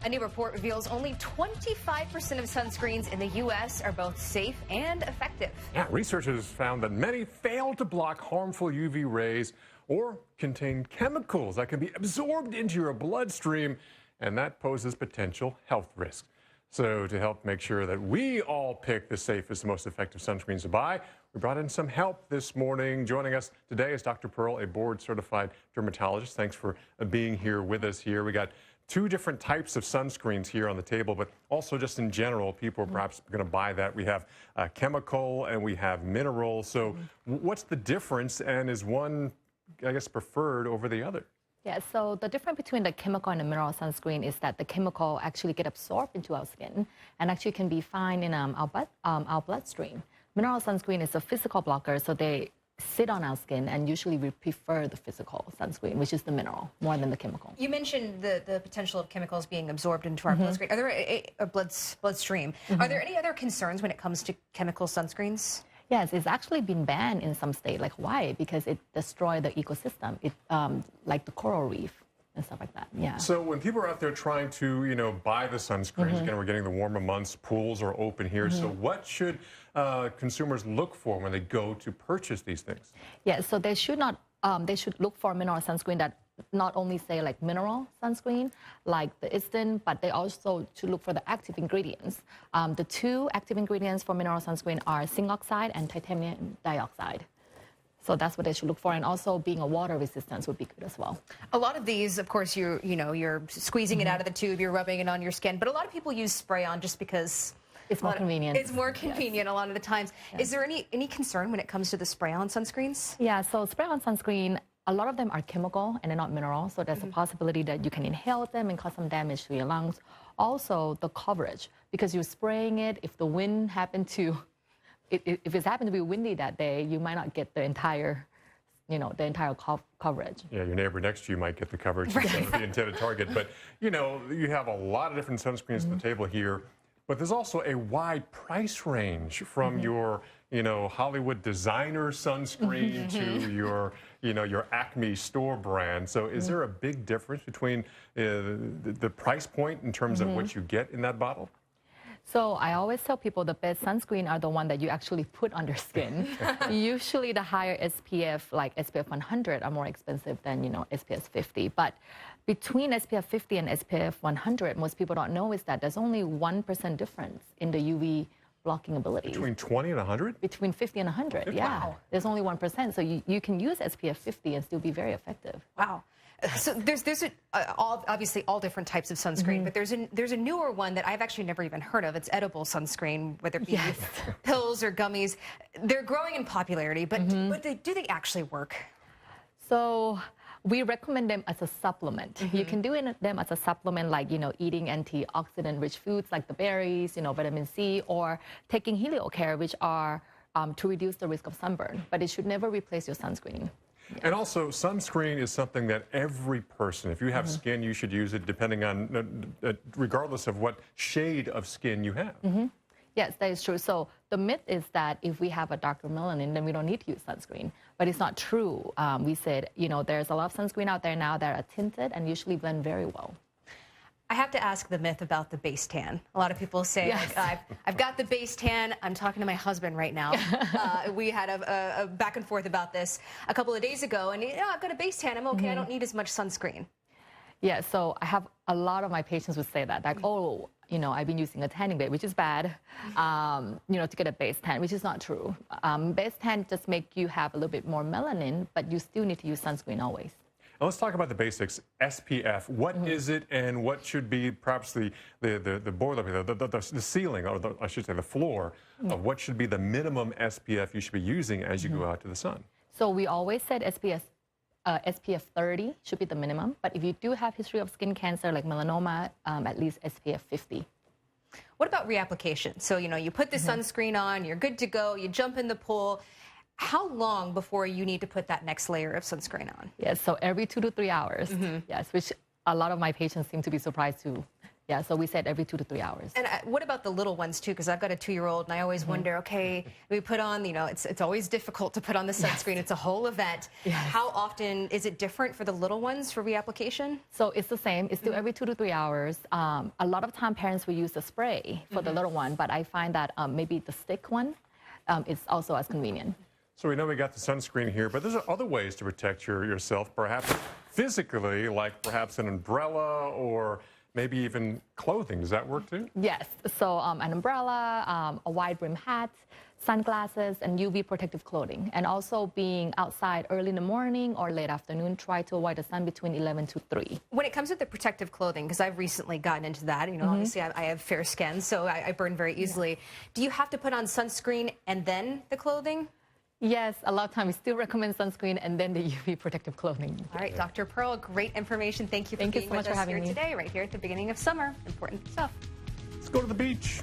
A new report reveals only 25% of sunscreens in the U.S. are both safe and effective. Yeah, researchers found that many fail to block harmful UV rays or contain chemicals that can be absorbed into your bloodstream, and that poses potential health risks. So to help make sure that we all pick the safest, most effective sunscreens to buy, we brought in some help this morning. Joining us today is Dr. Pearl, a board-certified dermatologist. Thanks for being here with us here. We got two different types of sunscreens here on the table, but also just in general, people are perhaps going to buy that. We have chemical and we have mineral. So what's the difference, and is one, I guess, preferred over the other? Yeah, so the difference between the chemical and the mineral sunscreen is that the chemical actually get absorbed into our skin and actually can be found in our bloodstream. Mineral sunscreen is a physical blocker, so they sit on our skin, and usually we prefer the physical sunscreen, which is the mineral, more than the chemical. You mentioned the potential of chemicals being absorbed into our bloodstream. Are there bloodstream? Are there any other concerns when it comes to chemical sunscreens? Yes, it's actually been banned in some states like Hawaii because it destroys the ecosystem, like the coral reef and stuff like that. Yeah. So when people are out there trying to, buy the sunscreens, again, we're getting the warmer months, pools are open here. So what should consumers look for when they go to purchase these things? Yeah, so they should not. They should look for mineral sunscreen that not only say like mineral sunscreen, like the instant, but they also should look for the active ingredients. The two active ingredients for mineral sunscreen are zinc oxide and titanium dioxide. So that's what they should look for, and also being a water resistance would be good as well. A lot of these, of course, you're squeezing it out of the tube, you're rubbing it on your skin, but a lot of people use spray-on just because it's more convenient. It's more convenient a lot of the times. Yes. Is there any concern when it comes to the spray-on sunscreens? Yeah, so spray-on sunscreen, a lot of them are chemical and they're not mineral, so there's a possibility that you can inhale them and cause some damage to your lungs. Also, the coverage, because you're spraying it, if the wind happened to, if it's happened to be windy that day, you might not get the entire, coverage. Yeah, your neighbor next to you might get the coverage instead of the intended target. But, you have a lot of different sunscreens at the table here. But there's also a wide price range from your, Hollywood designer sunscreen to your Acme store brand. So is there a big difference between the price point in terms of what you get in that bottle? So I always tell people the best sunscreen are the one that you actually put on their skin. Usually the higher SPF, like SPF 100, are more expensive than, SPF 50. But between SPF 50 and SPF 100, most people don't know is that there's only 1% difference in the UV blocking ability. Between 20 and 100? Between 50 and 100, yeah. Wow. There's only 1%. So you can use SPF 50 and still be very effective. Wow. So there's obviously all different types of sunscreen, but there's a newer one that I've actually never even heard of. It's edible sunscreen, whether it be pills or gummies. They're growing in popularity, but do they actually work? So we recommend them as a supplement. You can do them as a supplement, like, eating antioxidant-rich foods like the berries, vitamin C, or taking HelioCare, which are to reduce the risk of sunburn. But it should never replace your sunscreen. And also, sunscreen is something that every person, if you have skin, you should use it depending on, regardless of what shade of skin you have. Yes, that is true. So the myth is that if we have a darker melanin, then we don't need to use sunscreen. But it's not true. We said, there's a lot of sunscreen out there now that are tinted and usually blend very well. I have to ask the myth about the base tan. A lot of people say, like, I've got the base tan. I'm talking to my husband right now. We had a back and forth about this a couple of days ago. And, I've got a base tan. I'm okay. I don't need as much sunscreen. Yeah, so I have a lot of my patients would say that, like, I've been using a tanning bed, which is bad, to get a base tan, which is not true. Base tan just make you have a little bit more melanin, but you still need to use sunscreen always. Now let's talk about the basics. SPF, what is it, and what should be perhaps the boilerplate, the ceiling, or I should say the floor of what should be the minimum SPF you should be using as you go out to the sun? So we always said SPF 30 should be the minimum, but if you do have history of skin cancer like melanoma, at least SPF 50. What about reapplication? So, you put the sunscreen on, you're good to go, you jump in the pool. How long before you need to put that next layer of sunscreen on? Yes, so every 2 to 3 hours. Yes, which a lot of my patients seem to be surprised to Yeah, so we said every 2 to 3 hours. And what about the little ones too? Because I've got a 2-year-old, and I always wonder, okay, we put on, it's always difficult to put on the sunscreen. It's a whole event. How often is it different for the little ones for reapplication? So it's the same. It's still every 2 to 3 hours. A lot of time parents will use the spray for the little one, but I find that maybe the stick one is also as convenient. So we know we got the sunscreen here, but there's other ways to protect yourself, perhaps physically, like perhaps an umbrella or maybe even clothing. Does that work too? Yes. So an umbrella, a wide brim hat, sunglasses, and UV protective clothing. And also being outside early in the morning or late afternoon, try to avoid the sun between 11 to 3. When it comes to the protective clothing, because I've recently gotten into that, obviously I have fair skin, so I burn very easily. Do you have to put on sunscreen and then the clothing? Yes, a lot of times we still recommend sunscreen and then the UV protective clothing. All right, Dr. Pearl, great information. Thank you for being so much with for us having here me. today, right here at the beginning of summer. Important stuff. Let's go to the beach.